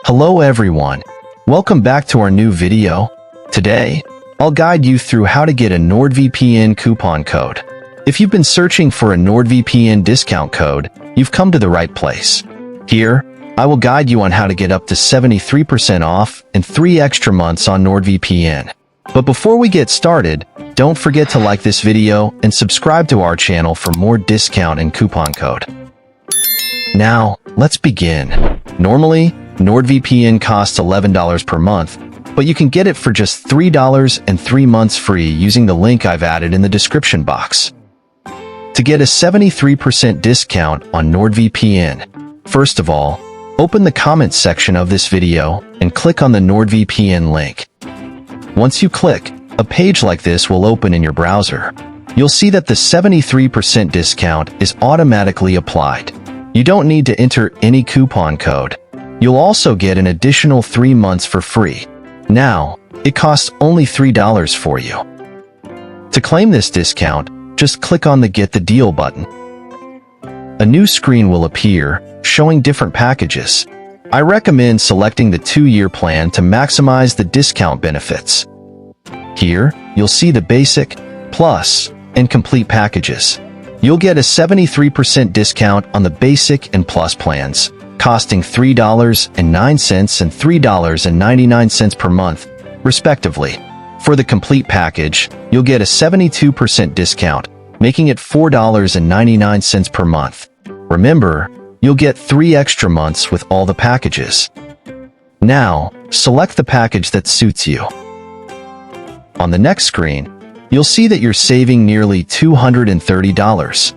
Hello everyone, welcome back to our new video. Today, I'll guide you through how to get a NordVPN coupon code. If you've been searching for a NordVPN discount code, you've come to the right place. Here, I will guide you on how to get up to 73% off and 3 extra months on NordVPN. But before we get started, don't forget to like this video and subscribe to our channel for more discount and coupon code. Now, let's begin. Normally, NordVPN costs $11 per month, but you can get it for just $3 and 3 months free using the link I've added in the description box. To get a 73% discount on NordVPN, first of all, open the comments section of this video and click on the NordVPN link. Once you click, a page like this will open in your browser. You'll see that the 73% discount is automatically applied. You don't need to enter any coupon code. You'll also get an additional 3 months for free. Now, it costs only $3 for you. To claim this discount, just click on the Get the Deal button. A new screen will appear, showing different packages. I recommend selecting the 2-year plan to maximize the discount benefits. Here, you'll see the Basic, Plus, and Complete packages. You'll get a 73% discount on the Basic and Plus plans, costing $3.09 and $3.99 per month, respectively. For the Complete package, you'll get a 72% discount, making it $4.99 per month. Remember, you'll get 3 extra months with all the packages. Now, select the package that suits you. On the next screen, you'll see that you're saving nearly $230.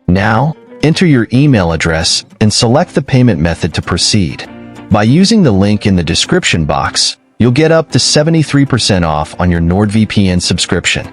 Now, enter your email address and select the payment method to proceed. By using the link in the description box, you'll get up to 73% off on your NordVPN subscription.